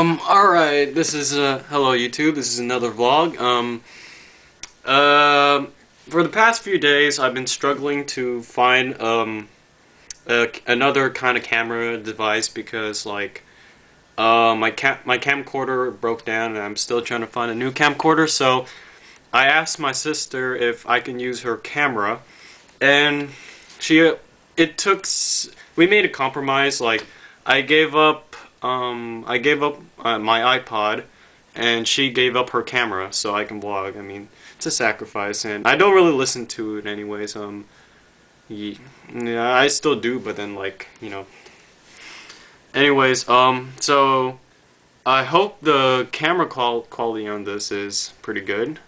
Alright, this is, hello YouTube, this is another vlog. For the past few days, I've been struggling to find, another kind of camera device because, like, my camcorder broke down and I'm still trying to find a new camcorder, so I asked my sister if I can use her camera, and we made a compromise. Like, I gave up my iPod, and she gave up her camera so I can vlog. I mean, it's a sacrifice, and I don't really listen to it anyways. Yeah, I still do, but then, like, you know. Anyways, so I hope the camera quality on this is pretty good,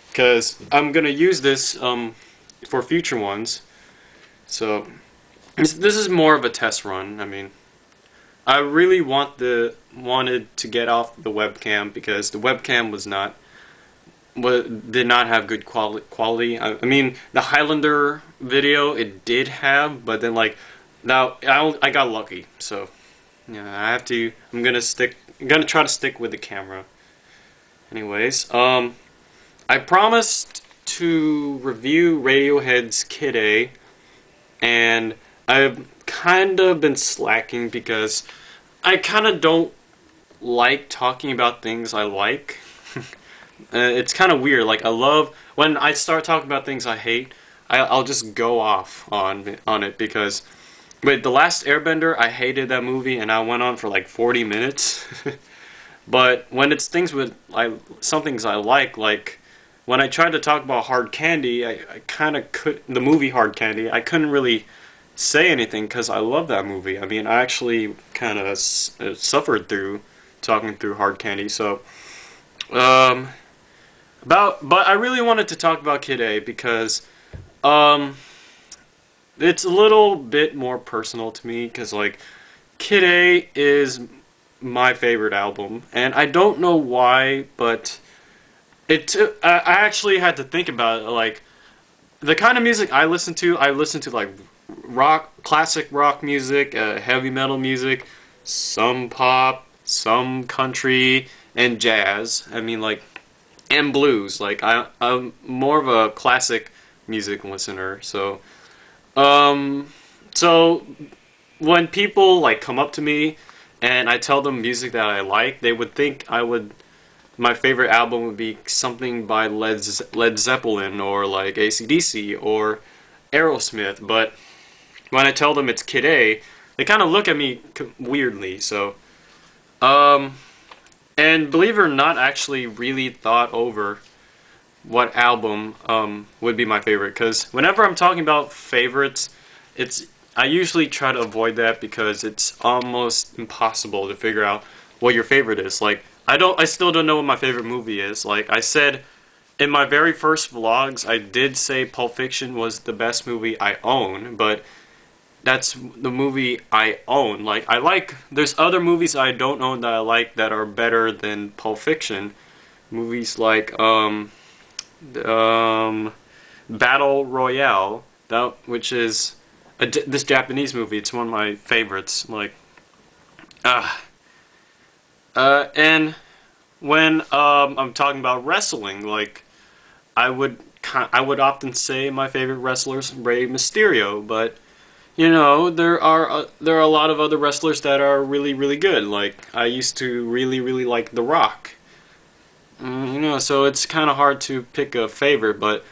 because I'm gonna use this for future ones. So this is more of a test run. I mean, I really wanted to get off the webcam because the webcam did not have good quality. I mean, the Highlander video it did have, but then, like, now I got lucky. So yeah, I'm gonna try to stick with the camera. Anyways, I promised to review Radiohead's Kid A, and I've kind of been slacking because I kind of don't like talking about things I like. It's kind of weird. Like, I love when I start talking about things I hate. I'll just go off on it because with The Last Airbender, I hated that movie and I went on for like 40 minutes. But when it's things with some things I like when I tried to talk about Hard Candy, I kind of the movie Hard Candy, I couldn't really say anything because I love that movie. I mean, I actually kind of suffered through talking through Hard Candy. So, but I really wanted to talk about Kid A because it's a little bit more personal to me because, like, Kid A is my favorite album, and I don't know why, but I actually had to think about it. Like, the kind of music I listen to like classic rock music, heavy metal music, some pop, some country, and jazz. I mean, like, and blues. Like, I'm more of a classic music listener. So, so when people, like, come up to me and I tell them music that I like, they would think my favorite album would be something by Led Zeppelin or like AC/DC or Aerosmith, but when I tell them it's Kid A, they kind of look at me weirdly. So, and believe it or not, I actually really thought over what album would be my favorite, because whenever I'm talking about favorites, I usually try to avoid that because it's almost impossible to figure out what your favorite is. Like, I still don't know what my favorite movie is. Like I said in my very first vlogs, I did say Pulp Fiction was the best movie I own, but that's the movie I own. Like, there's other movies I don't own that I like that are better than Pulp Fiction. Movies like Battle Royale, which is this Japanese movie. It's one of my favorites. Like, and when I'm talking about wrestling, like, I would often say my favorite wrestler's Rey Mysterio, but you know, there are a lot of other wrestlers that are really, really good. Like, I used to really, really like The Rock. You know, so it's kind of hard to pick a favorite, but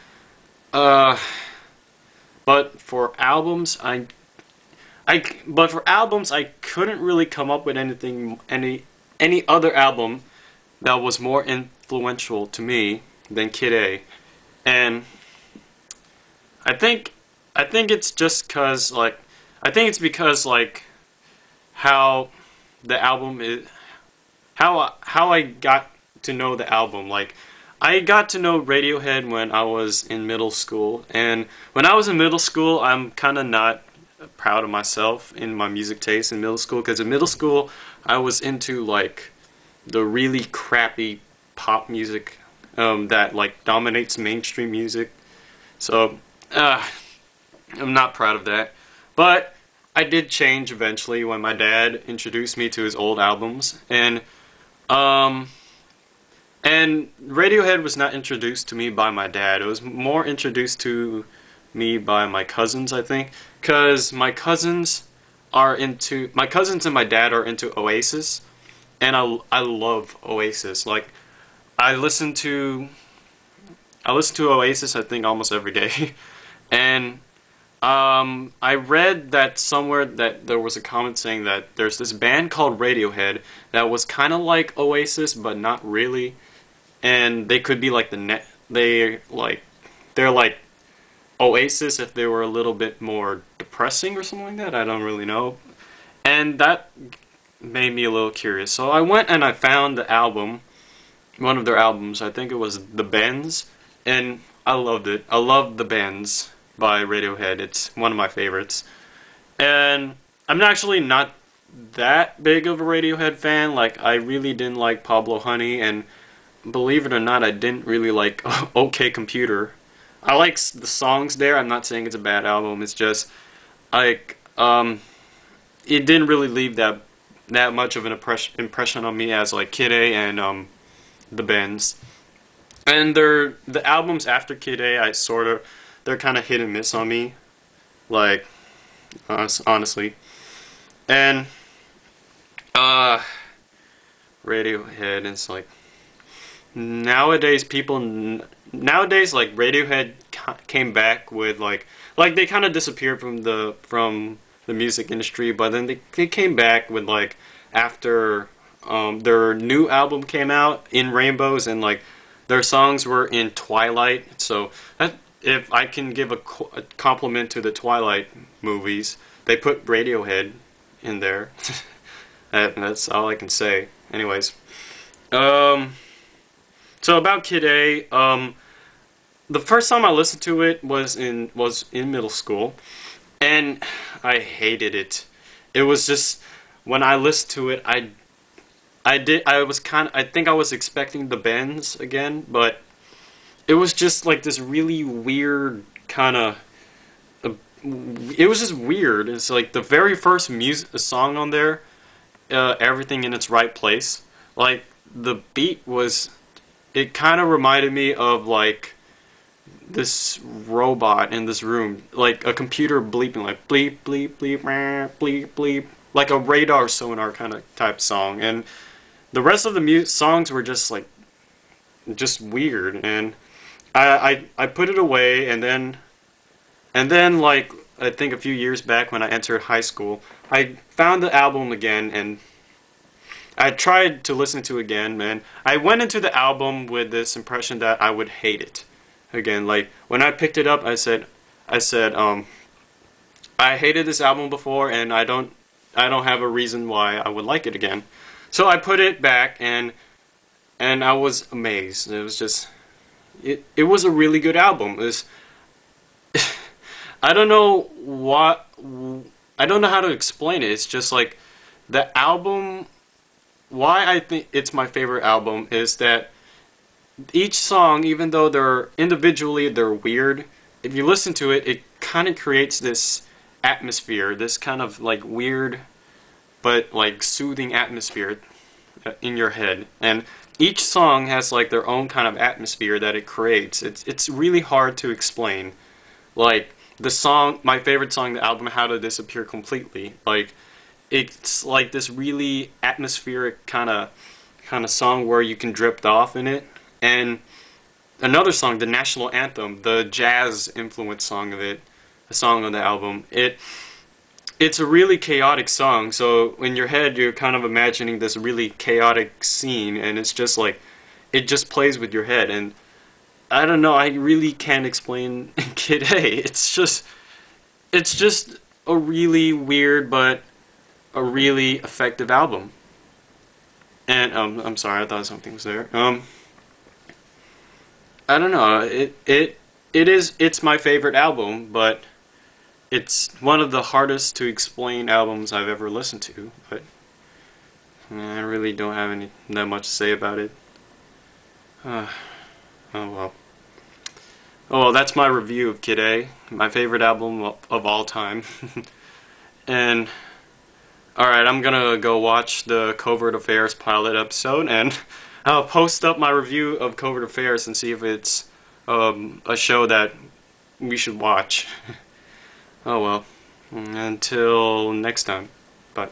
for albums, I couldn't really come up with any other album that was more influential to me than Kid A. And I think it's just because, like, how the album is, how I got to know the album. Like, I got to know Radiohead when I was in middle school, and when I was in middle school, I'm kind of not proud of myself in my music taste in middle school, because in middle school I was into, like, the really crappy pop music that, like, dominates mainstream music. So I'm not proud of that, but I did change eventually when my dad introduced me to his old albums, and Um, and Radiohead was not introduced to me by my dad. It was more introduced to me by my cousins, I think, because my cousins and my dad are into Oasis, and I love Oasis. Like I listen to Oasis, I think, almost every day, and I read that somewhere that there was a comment saying that there's this band called Radiohead that was kind of like Oasis, but not really, and they could be like they're like Oasis if they were a little bit more depressing or something like that. I don't really know, and that made me a little curious. So I went and I found the album, one of their albums. I think it was The Bends, and I loved it. I loved The Bends by Radiohead. It's one of my favorites. And I'm actually not that big of a Radiohead fan. Like, I really didn't like Pablo Honey, and believe it or not, I didn't really like OK Computer. I like the songs there. I'm not saying it's a bad album. It's just, like, it didn't really leave that much of an impression on me as, like, Kid A and, The Bends. And the albums after Kid A, they're kind of hit and miss on me, like, honestly. And Radiohead, it's like nowadays like Radiohead came back with like they kind of disappeared from the music industry, but then they came back with like after their new album came out, In Rainbows, and like their songs were in Twilight. So if I can give a compliment to the Twilight movies, they put Radiohead in there. That's all I can say. Anyways, so about Kid A, the first time I listened to it was in middle school, and I hated it. It was just when I listened to it, I think I was expecting the Bends again, but it was just like this really weird kind of. It was just weird. It's like the very first song on there, Everything in Its Right Place. Like the beat was, it kind of reminded me of like this robot in this room, like a computer bleeping, like bleep bleep bleep bleep bleep, like a radar sonar kind of type song. And the rest of the songs were just like just weird, and I put it away, and then like I think a few years back when I entered high school, I found the album again, and I tried to listen to it again, man. I went into the album with this impression that I would hate it again. Like when I picked it up, I said I hated this album before, and I don't have a reason why I would like it again. So I put it back, and I was amazed. It was just it was a really good album. It was I don't know how to explain it. It's just like the album. Why I think it's my favorite album is that each song, even though they're weird, if you listen to it, it kind of creates this atmosphere, this kind of like weird but like soothing atmosphere in your head. And each song has like their own kind of atmosphere that it creates. It's really hard to explain. Like the song, my favorite song, the album, How to Disappear Completely. Like it's like this really atmospheric kind of song where you can drift off in it. And another song, the national anthem, the jazz influence song of it, the song on the album, it's a really chaotic song. So in your head, you're kind of imagining this really chaotic scene, and it's just like it just plays with your head. And I don't know, I really can't explain Kid A. It's just a really weird but a really effective album. And I'm sorry, I thought something was there. I don't know. It's my favorite album, but it's one of the hardest to explain albums I've ever listened to. But I really don't have that much to say about it. Oh well. Oh well, that's my review of Kid A, my favorite album of all time. And Alright, I'm gonna go watch the Covert Affairs pilot episode, and I'll post up my review of Covert Affairs and see if it's a show that we should watch. Oh well. Until next time. Bye.